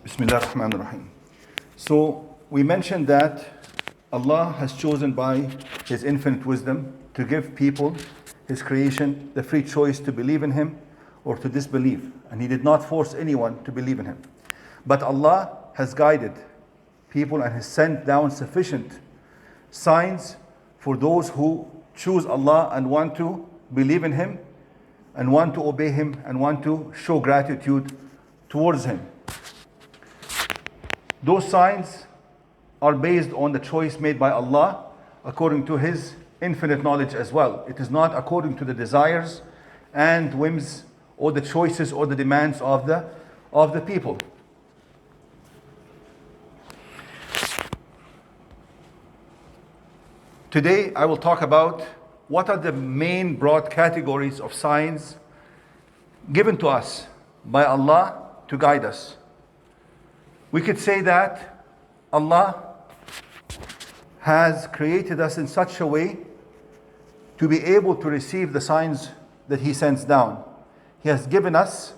Bismillah ar-Rahman ar-Rahim. So we mentioned that Allah has chosen by His infinite wisdom to give people, His creation, the free choice to believe in Him or to disbelieve. And He did not force anyone to believe in Him. But Allah has guided people and has sent down sufficient signs for those who choose Allah and want to believe in Him and want to obey Him and want to show gratitude towards Him. Those signs are based on the choice made by Allah according to His infinite knowledge as well. It is not according to the desires and whims or the choices or the demands of the people. Today I will talk about what are the main broad categories of signs given to us by Allah to guide us. We could say that Allah has created us in such a way to be able to receive the signs that He sends down. He has given us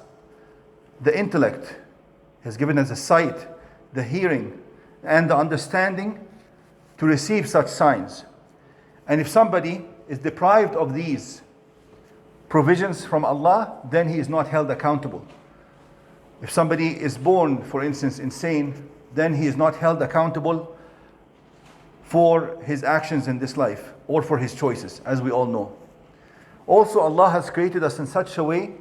the intellect, He has given us the sight, the hearing, and the understanding to receive such signs. And if somebody is deprived of these provisions from Allah, then he is not held accountable. If somebody is born, for instance, insane, then he is not held accountable for his actions in this life or for his choices, as we all know. Also, Allah has created us in such a way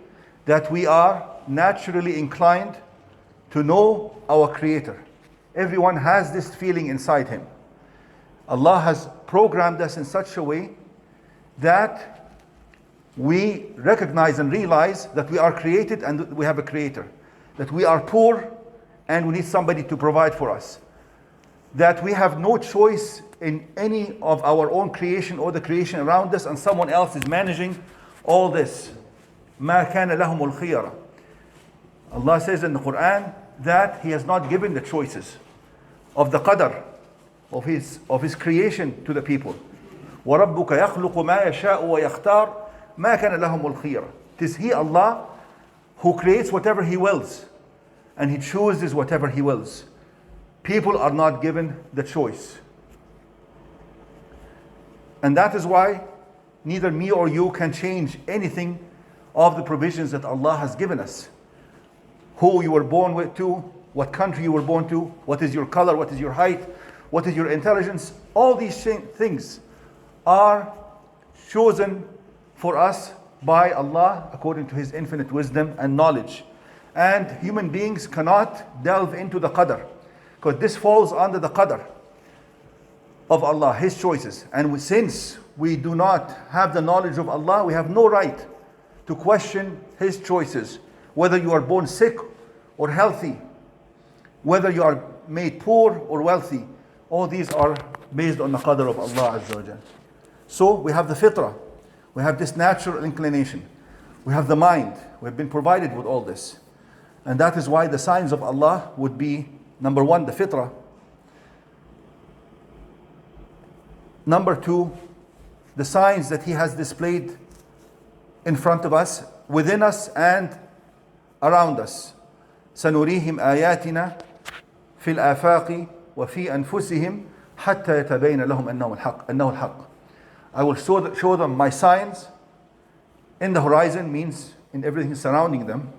that we are naturally inclined to know our Creator. Everyone has this feeling inside him. Allah has programmed us in such a way that we recognize and realize that we are created and we have a Creator. That we are poor and we need somebody to provide for us. That we have no choice in any of our own creation or the creation around us, and someone else is managing all this. مَا كَانَ لَهُمُ الْخِيَرَةِ. Allah says in the Quran that He has not given the choices of the qadr, of His creation to the people. وَرَبُّكَ يَخْلُقُ مَا يَشَاءُ وَيَخْتَارُ مَا كَانَ لَهُمُ الْخِيَرَةِ. It is He, Allah, who creates whatever He wills, and He chooses whatever He wills. People are not given the choice. And that is why neither me or you can change anything of the provisions that Allah has given us. Who you were born to, what country you were born to, what is your color, what is your height, what is your intelligence. All these things are chosen for us by Allah according to His infinite wisdom and knowledge. And human beings cannot delve into the qadr, because this falls under the qadr of Allah, His choices. And since we do not have the knowledge of Allah, we have no right to question His choices. Whether you are born sick or healthy, whether you are made poor or wealthy, all these are based on the qadr of Allah Azza wa Jal. So we have the fitrah. We have this natural inclination. We have the mind. We have been provided with all this. And that is why the signs of Allah would be, number one, the fitrah. Number two, the signs that He has displayed in front of us, within us and around us. سنريهم آياتنا في الآفاق وفي أنفسهم حتى يتبين لهم أنه الحق. I will show them my signs in the horizon, means in everything surrounding them.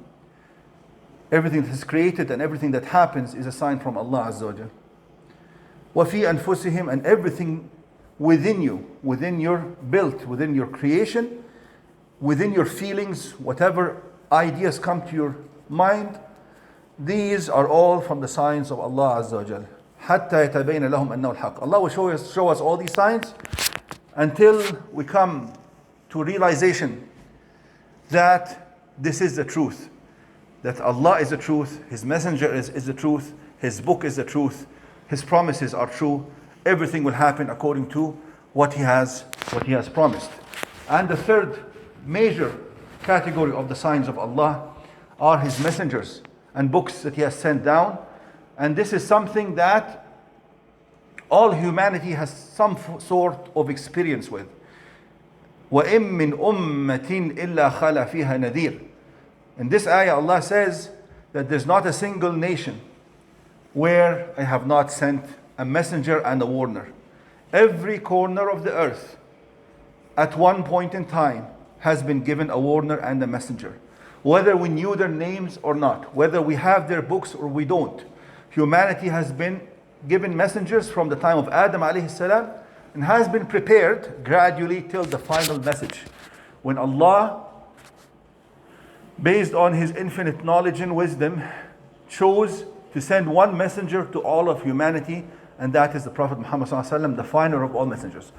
Everything that is created and everything that happens is a sign from Allah Azza wa Jal. وَفِي أَنفُسِهِمْ, and everything within you, within your built, within your creation, within your feelings, whatever ideas come to your mind, these are all from the signs of Allah Azza wa Jal. حَتَّى يَتَبَيْنَ لَهُمْ أَنَّهُ الْحَقِّ. Allah will show us all these signs until we come to realization that this is the truth. That Allah is the truth, His messenger is the truth, His book is the truth, His promises are true. Everything will happen according to what He has promised. And the third major category of the signs of Allah are His messengers and books that He has sent down. And this is something that all humanity has some sort of experience with. وَإِن مِّنْ أُمَّةٍ إِلَّا خَلَى فِيهَا نَذِيرٌ. In this ayah, Allah says that there's not a single nation where I have not sent a messenger and a warner. Every corner of the earth at one point in time has been given a warner and a messenger. Whether we knew their names or not, whether we have their books or we don't, humanity has been given messengers from the time of Adam alayhi salam and has been prepared gradually till the final message. When Allah, based on His infinite knowledge and wisdom, chose to send one messenger to all of humanity, and that is the Prophet Muhammad sallallahu alaihi wasallam, the final of all messengers.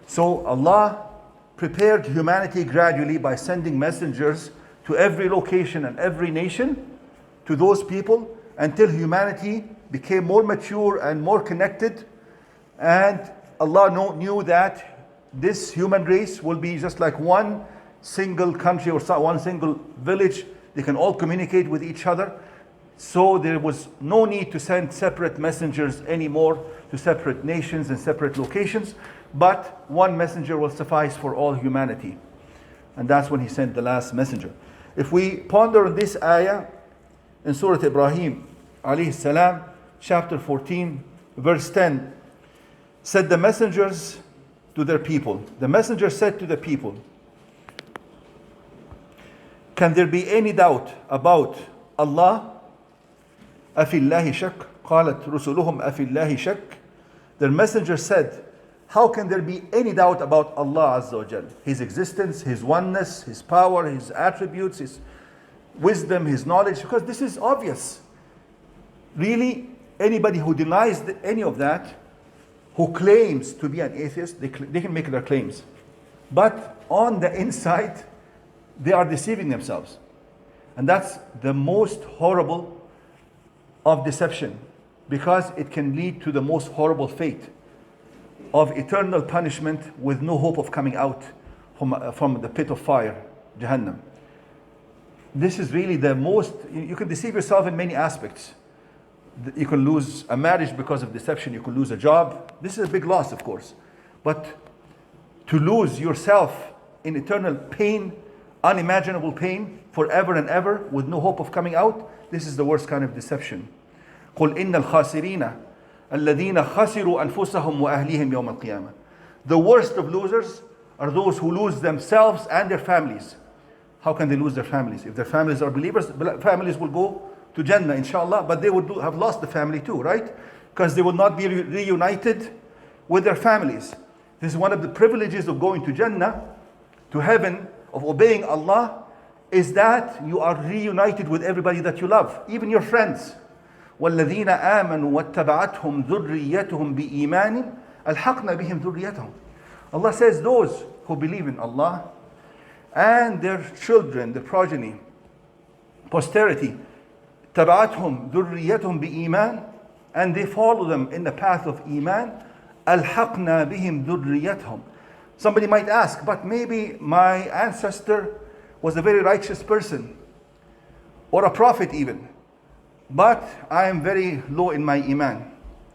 So Allah prepared humanity gradually by sending messengers to every location and every nation, to those people, until humanity became more mature and more connected. And Allah knew that this human race will be just like one single country or one single village. They can all communicate with each other. So there was no need to send separate messengers anymore to separate nations and separate locations, but one messenger will suffice for all humanity. And that's when He sent the last messenger. If we ponder on this ayah in Surah Ibrahim alayhi salam, chapter 14, verse 10, said the messengers to their people. The messenger said to the people, can there be any doubt about Allah? أَفِي اللَّهِ شَكْ قَالَتْ رُسُلُهُمْ أَفِي اللَّهِ شَكْ. Their messenger said, how can there be any doubt about Allah Azza wa Jal? His existence, His oneness, His power, His attributes, His wisdom, His knowledge, because this is obvious. Really, anybody who denies any of that, who claims to be an atheist, they can make their claims. But on the inside, they are deceiving themselves. And that's the most horrible of deception, because it can lead to the most horrible fate of eternal punishment with no hope of coming out from the pit of fire, Jahannam. This is really the most, you can deceive yourself in many aspects. You can lose a marriage because of deception, you can lose a job. This is a big loss, of course. But to lose yourself in eternal pain, unimaginable pain, forever and ever, with no hope of coming out, this is the worst kind of deception. قُلْ إِنَّ الْخَاسِرِينَ الَّذِينَ خَسِرُوا أَنفُسَهُمْ وَأَهْلِيهِمْ يَوْمَ الْقِيَامَةِ. The worst of losers are those who lose themselves and their families. How can they lose their families? If their families are believers, families will go to Jannah, inshallah, but they would have lost the family too, right? Because they will not be reunited with their families. This is one of the privileges of going to Jannah, to heaven, of obeying Allah, is that you are reunited with everybody that you love, even your friends. وَالَّذِينَ آمَنُوا وَاتَّبَعَتْهُمْ ذُرِّيَّتُهُمْ بِإِيمَانٍ أَلْحَقْنَا بِهِمْ ذُرِّيَّتَهُمْ. Allah says those who believe in Allah and their children, their progeny, posterity, تَبَعَتْهُمْ ذُرِّيَّتُهُمْ بِإِيمَانٍ, and they follow them in the path of Iman, أَلْحَقْنَا بِهِمْ ذُرِّيَّتَهُمْ. Somebody might ask, but maybe my ancestor was a very righteous person, or a prophet even, but I am very low in my Iman.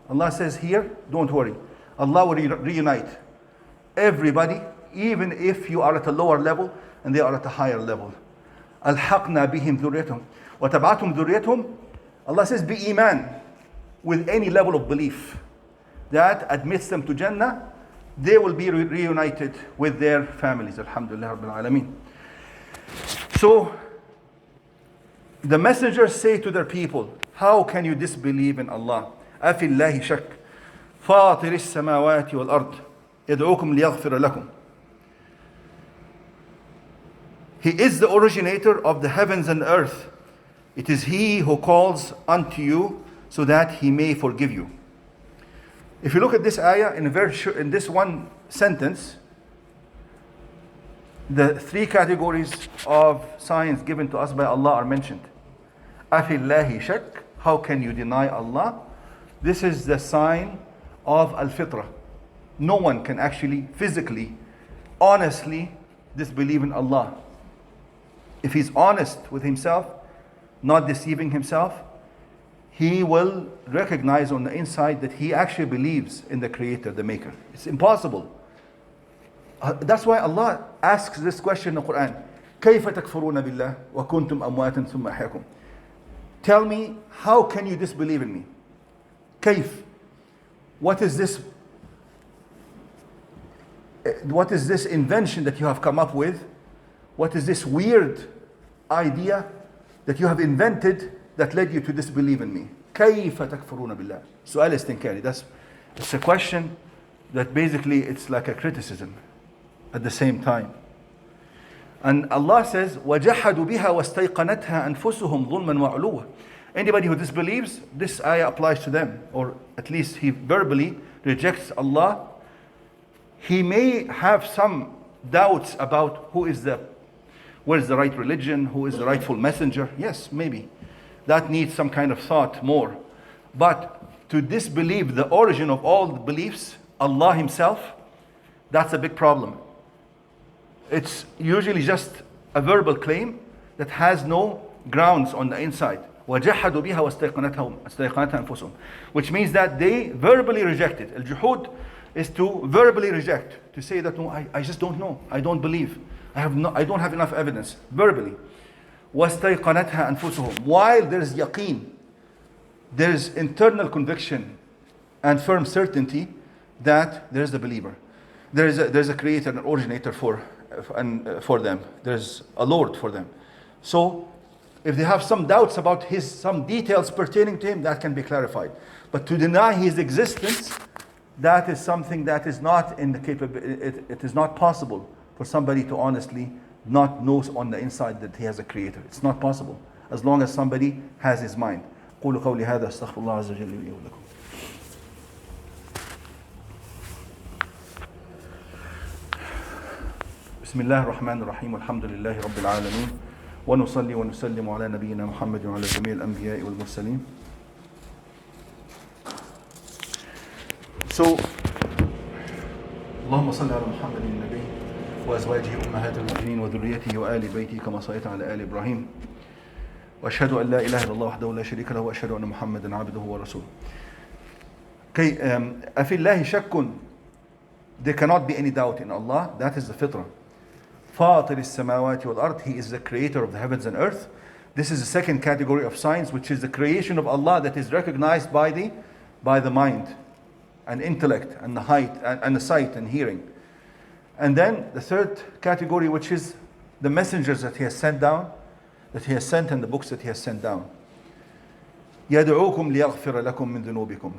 Allah says here, don't worry. Allah will reunite everybody, even if you are at a lower level and they are at a higher level. أَلْحَقْنَا بِهِمْ ذُرِّيَّتَهُمْ وَتَبَعَتْهُمْ ذُرِّيَّتُهُمْ. Allah says, be Iman, with any level of belief that admits them to Jannah, they will be reunited with their families. Alhamdulillah Rabbil Alameen. So, the messengers say to their people, how can you disbelieve in Allah? أَفِي اللَّهِ شَكْ فَاطِرِ السَّمَاوَاتِ وَالْأَرْضِ يَدْعُوكُمْ لِيَغْفِرَ لَكُمْ. He is the originator of the heavens and earth. It is He who calls unto you so that He may forgive you. If you look at this ayah in this one sentence, the three categories of signs given to us by Allah are mentioned. أَفِي اللَّهِ شَكْ, how can you deny Allah? This is the sign of al-fitrah. No one can actually physically, honestly disbelieve in Allah. If he's honest with himself, not deceiving himself, he will recognize on the inside that he actually believes in the Creator, the Maker. It's impossible. That's why Allah asks this question in the Quran. كَيْفَ تَكْفُرُونَ بِاللَّهِ وَكُنْتُمْ أَمْوَاتًا ثُمَّ أَحْيَاكُمْ. Tell me, how can you disbelieve in me? كيف? What is this? What is this invention that you have come up with? What is this weird idea that you have invented that led you to disbelieve in me? كيف تكفرون بالله? سؤال استنكاري. It's a question that basically it's like a criticism at the same time. And Allah says, وَجَحَدُوا بِهَا وَاسْتَيْقَنَتْهَا أَنفُسُهُمْ ظُلْمًا وَعُلُوًّا. Anybody who disbelieves, this ayah applies to them, or at least he verbally rejects Allah. He may have some doubts about where is the right religion, who is the rightful messenger. Yes, maybe. That needs some kind of thought more. But to disbelieve the origin of all the beliefs, Allah Himself, that's a big problem. It's usually just a verbal claim that has no grounds on the inside. وَجَحَدُوا بِهَا وَاسْتَيْقَنَتْهَا أَنفُسُهُم. Which means that they verbally reject it. Al-juhud is to verbally reject, to say that no, I just don't know, I don't believe, I don't have enough evidence, verbally. وَاسْتَيْقَنَتْهَا أَنفُسُهُم. While there's yaqeen, there's internal conviction and firm certainty that there's the believer. There's a creator, an originator for them. There's a Lord for them. So if they have some doubts about some details pertaining to Him, that can be clarified. But to deny His existence, that is something that is not in the capability. It is not possible for somebody to honestly not know on the inside that He has a creator. It's not possible as long as somebody has his mind. قولوا قولي هذا استغفر الله عز وجل لي ولكم. بسم الله الرحمن الرحيم والحمد لله رب العالمين ونصلي ونسلم على نبينا محمد وعلى جميع الأنبياء والمرسلين. So, اللهم صل على محمد النبي وأزواجه أمهات المؤمنين وذريته وآل بيته كما صليت على آل إبراهيم وأشهد أن لا إله إلا الله وحده لا شريك له وأشهد أن محمدا عبده ورسوله. أفي الله شك. There cannot be any doubt in Allah. That is the fitrah. فاطر السماوات والأرض. He is the creator of the heavens and earth. This is the second category of signs, which is the creation of Allah that is recognized by the mind and intellect and the height and the sight and hearing. And then the third category, which is the messengers that He has sent down, that He has sent, and the books that He has sent down. يَدْعُوكُمْ لِيَغْفِرَ لَكُمْ مِنْ ذُنُوبِكُمْ.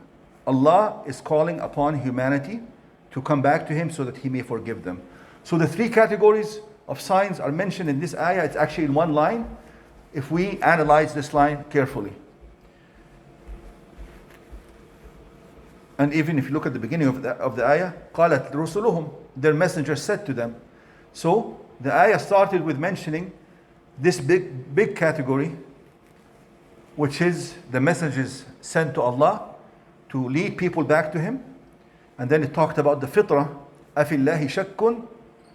Allah is calling upon humanity to come back to Him so that He may forgive them. So the three categories of signs are mentioned in this ayah. It's actually in one line if we analyze this line carefully. And even if you look at the beginning of the ayah, قَالَتْ رُسُلُهُمْ. Their messenger said to them. So the ayah started with mentioning this big category, which is the messages sent to Allah to lead people back to Him. And then it talked about the fitrah. أَفِي اللَّهِ شَكٌّ.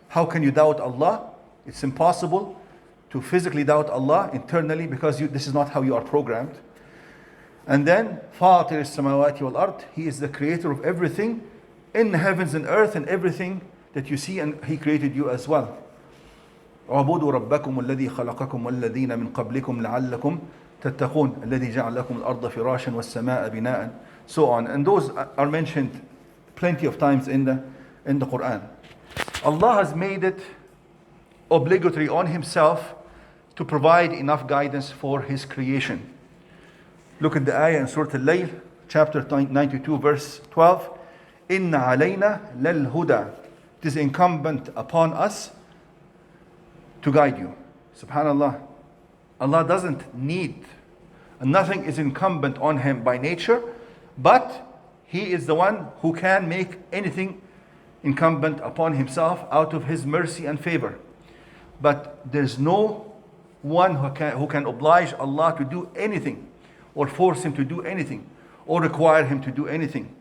How can you doubt Allah? It's impossible to physically doubt Allah internally because this is not how you are programmed. And then فَاطِرِ السَّمَاوَاتِ وَالْأَرْضِ. He is the creator of everything in the heavens and earth and everything that you see, and He created you as well. اعبدوا ربكم الذي خلقكم والذين من قبلكم لعلكم تتقون الذي جعل لكم الأرض فراشا والسماء بناء. So on. And those are mentioned plenty of times in the Quran. Allah has made it obligatory on Himself to provide enough guidance for His creation. Look at the ayah in Surah Al-Layl, chapter 92, verse 12. إِنَّ عَلَيْنَا لَلْهُدَى. It is incumbent upon us to guide you. Subhanallah. Allah doesn't need, and nothing is incumbent on Him by nature, but He is the one who can make anything incumbent upon Himself out of His mercy and favor. But there's no one who can oblige Allah to do anything, or force Him to do anything, or require Him to do anything.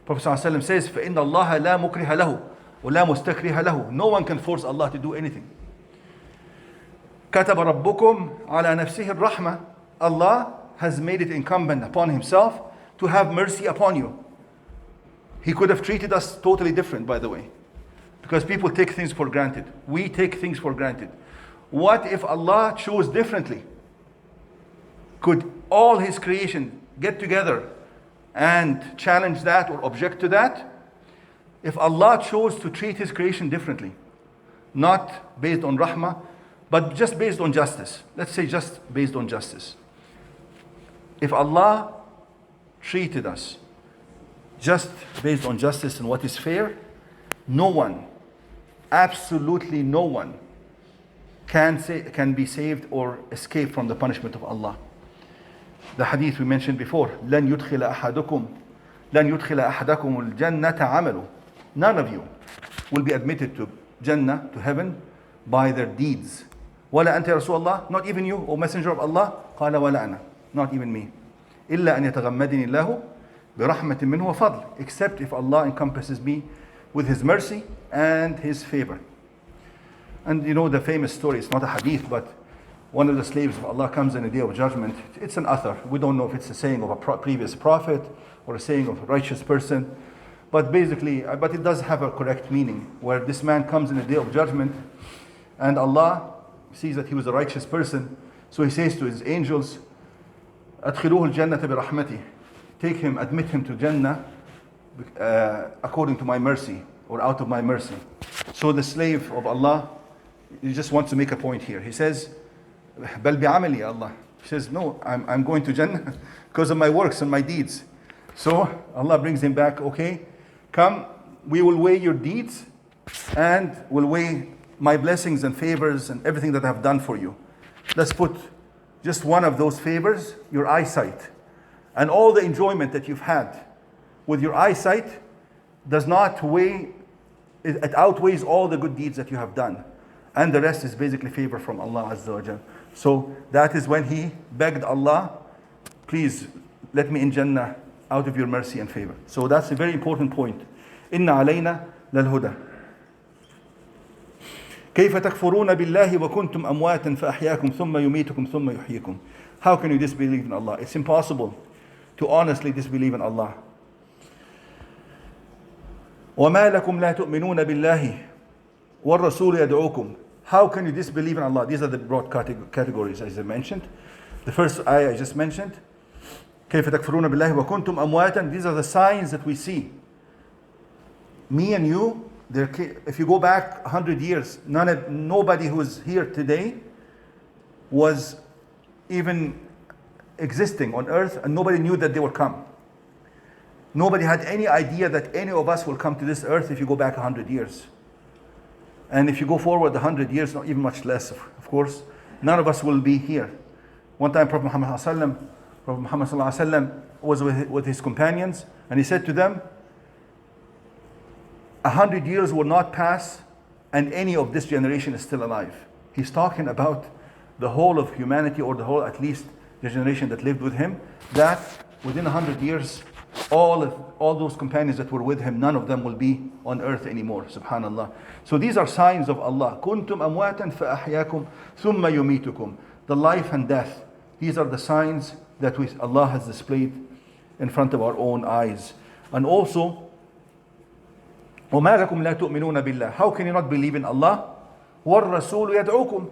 Prophet ﷺ says, فَإِنَّ اللَّهَ لَا مُكْرِهَ لَهُ وَلَا مُسْتَكْرِهَ لَهُ. No one can force Allah to do anything. كَتَبَ رَبُّكُمْ عَلَى نَفْسِهِ الرَّحْمَةِ. Allah has made it incumbent upon Himself to have mercy upon you. He could have treated us totally different, by the way, because people take things for granted. We take things for granted. What if Allah chose differently? Could all His creation get together and challenge that or object to that, if Allah chose to treat His creation differently, not based on rahmah, but just based on justice. Let's say just based on justice. If Allah treated us just based on justice and what is fair, no one, absolutely no one, can be saved or escape from the punishment of Allah. The hadith we mentioned before, لن يدخل أحدكم الجنة عمله. None of you will be admitted to Jannah, to heaven, by their deeds. ولا أنت يا رسول الله, not even you, O Messenger of Allah. قال ولا أنا, not even me. إلا أن يتغمدني الله برحمة منه وفضل, except if Allah encompasses me with His mercy and His favor. And you know the famous story, it's not a hadith, but one of the slaves of Allah comes in the day of judgment. It's an athar. We don't know if it's a saying of a previous prophet or a saying of a righteous person. But basically, but it does have a correct meaning, where this man comes in the day of judgment and Allah sees that he was a righteous person. So He says to His angels, أدخلوه الجنة برحمتي. Take him, admit him to Jannah according to my mercy, or out of my mercy. So the slave of Allah, he just wants to make a point here. He says, بل بعملي يا Allah. He says, no, I'm going to Jannah because of my works and my deeds. So Allah brings him back, okay, come, we will weigh your deeds and we'll weigh my blessings and favors and everything that I've done for you. Let's put just one of those favors, your eyesight. And all the enjoyment that you've had with your eyesight does not weigh, it outweighs all the good deeds that you have done. And the rest is basically favor from Allah Azza wa Jal. So that is when he begged Allah, please let me in Jannah out of your mercy and favor. So that's a very important point. إن علينا للهدى. كيف تكفرون بالله وكنتم أمواتا فأحياكم ثم يميتكم ثم يحييكم. How can you disbelieve in Allah? It's impossible to honestly disbelieve in Allah. وما لكم لا تؤمنون بالله والرسول يدعوكم. How can you disbelieve in Allah? These are the broad categories as I mentioned. The first ayah I just mentioned, كيف تكفرون بالله وكنتم أمواتا. These are the signs that we see. Me and you, if you go back 100 years, nobody who is here today was even existing on earth, and nobody knew that they would come. Nobody had any idea that any of us will come to this earth if you go back 100 years. And if you go forward 100 years, not even much less, of course, none of us will be here. One time Prophet Muhammad was with his companions, and he said to them, 100 years will not pass and any of this generation is still alive. He's talking about the whole of humanity, or the whole, at least the generation that lived with him, that within 100 years, all those companions that were with him, none of them will be on earth anymore. Subhanallah. So these are signs of Allah. Kuntum amwatan فأحياكم ثم يميتكم. The life and death. These are the signs that Allah has displayed in front of our own eyes. And also, وما لكم لا تؤمنون بالله. How can you not believe in Allah? والرسول يدعوكم.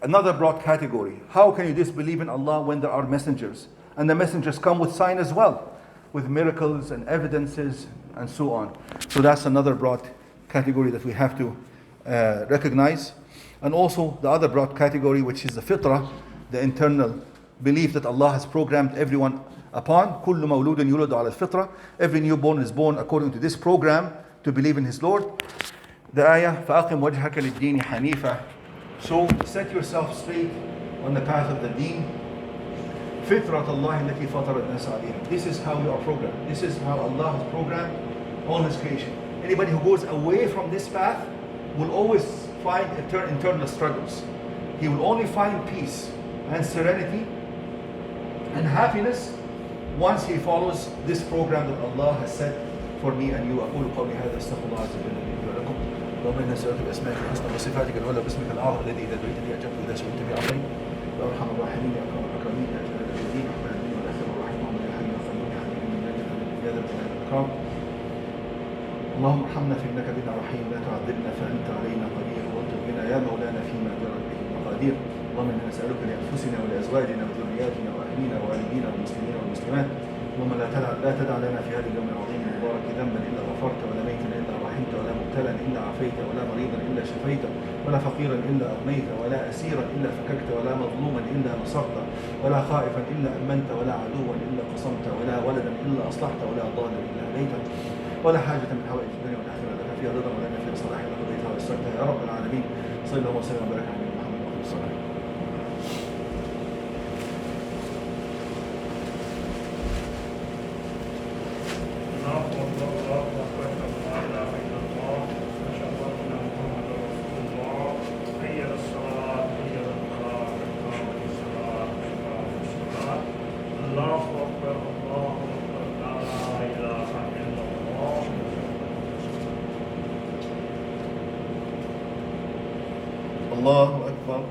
Another broad category. How can you disbelieve in Allah when there are messengers? And the messengers come with sign as well, with miracles and evidences and so on. So that's another broad category that we have to recognize. And also the other broad category, which is the fitrah, the internal belief that Allah has programmed everyone upon. كل مولود يولد على الفطرة. Every newborn is born according to this program, to believe in his Lord. The ayah, فأقم وجهك للدين حنيفا. So set yourself straight on the path of the deen. فطرة الله التي فطر الناس عليها. This is how you are programmed. This is how Allah has programmed all His creation. Anybody who goes away from this path will always find internal struggles. He will only find peace and serenity and happiness once he follows this program that Allah has set for me and you. أقول قولي هذا أستغفر الله عز وجل لي ولكم. اللهم إنا نسألك بأسمائك الحسنى وصفاتك العلى باسمك الأعظم الذي إذا دعيت به أجبت وإذا سئلت به أعطيت. يا أرحم الراحمين يا أكرم الأكرمين يا أجل الأجلين يا رحمن الرحيم والأخر الرحيم محمد يا حي يا قيوم يا حليم من نجد يا ذا الجلال والإكرام. اللهم ارحمنا فإنك بنا رحيم لا تعذبنا فأنت علينا قدير والطف بنا يا مولانا فيما جرت به المقادير. اللهم إنا نسألك لأنفسنا ولأزواجنا وذرياتنا وأهلينا ووالدينا والمسلمين والمسلمات اللهم لا تدع لنا في هذا اليوم العظيم المبارك ذنبا الا غفرت، ولا ميتا الا رحمت، ولا مبتلا الا عافيت، ولا مريضا الا شفيت، ولا فقيرا الا اغنيت، ولا اسيرا الا فككت، ولا مظلوما الا نصرت، ولا خائفا الا امنت، ولا عدوا الا قصمت، ولا ولدا الا اصلحت، ولا ضالا الا هديت، ولا حاجة من حوائج الدنيا والآخرة لك فيها رضا ولنا فيها صلاح إلا قضيتها ويسرتها يا رب العالمين. صلى الله وسلم وبارك على نبينا محمد وعلى آله وصحبه. الله أكبر.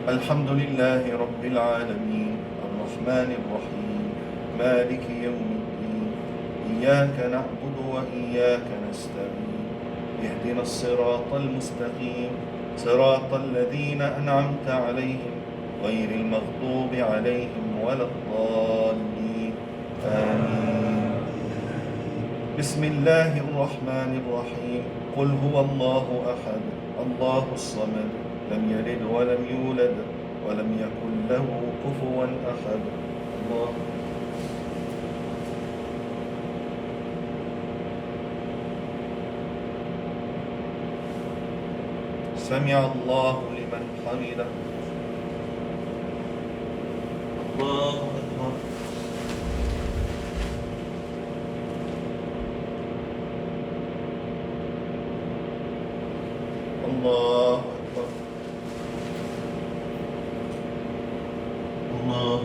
الحمد لله رب العالمين الرحمن الرحيم مالك يوم الدين إياك نعبد وإياك نستعين اهدنا الصراط المستقيم صراط الذين أنعمت عليهم غير المغضوب عليهم ولا الضالين آمين. بسم الله الرحمن الرحيم قل هو الله أحد الله الصمد لم يلد ولم يولد ولم يكن له كفوا أحد. الله سمع الله لمن حمده. الله أكبر. الله أكبر. الله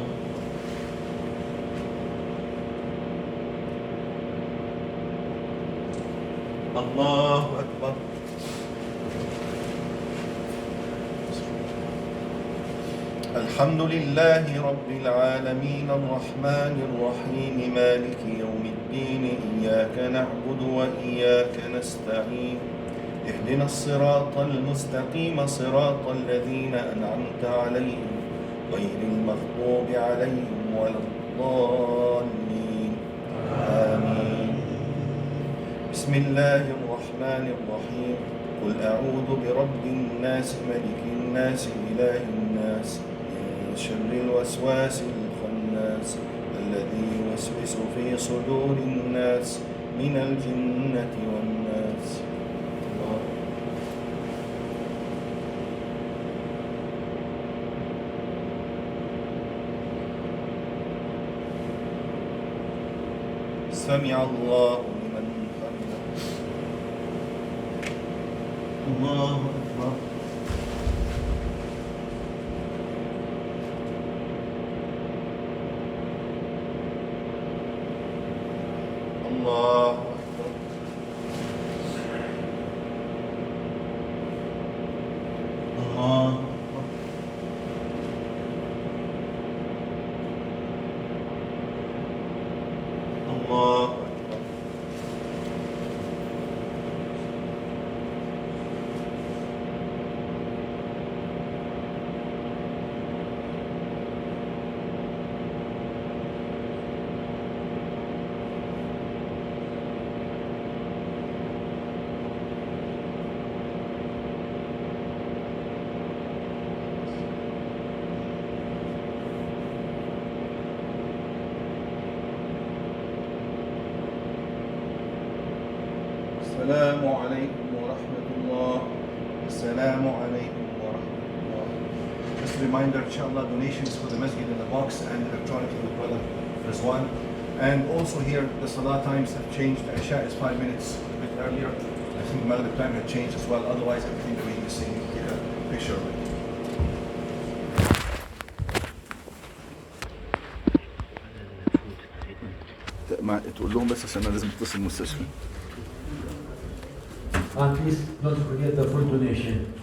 الله أكبر. الحمد لله رب العالمين الرحمن الرحيم مالك يوم الدين إياك نعبد وإياك نستعين اهدنا الصراط المستقيم صراط الذين أنعمت عليهم غير المغضوب عليهم ولا الضالين آمين. بسم الله الرحمن الرحيم قل أعوذ برب الناس ملك الناس إله الناس من شر الوسواس الخناس الذي يوسوس في صدور الناس من الجنة والناس. سمع الله لمن حمده. الله أكبر. الله أكبر. الله أكبر. الله أكبر. السلام عليكم ورحمة الله. السلام عليكم ورحمة الله. Just a reminder, inshallah, donations for the masjid in the box and electronically with brother Rizwan. And also here, the salah times have changed. The Isha is 5 minutes a bit earlier. I think Maghrib time had changed as well. Otherwise, everything remains the same. Take a picture of it. تقول لهم بس عشان انا لازم اتصل المستشفى. And please don't forget the food donation.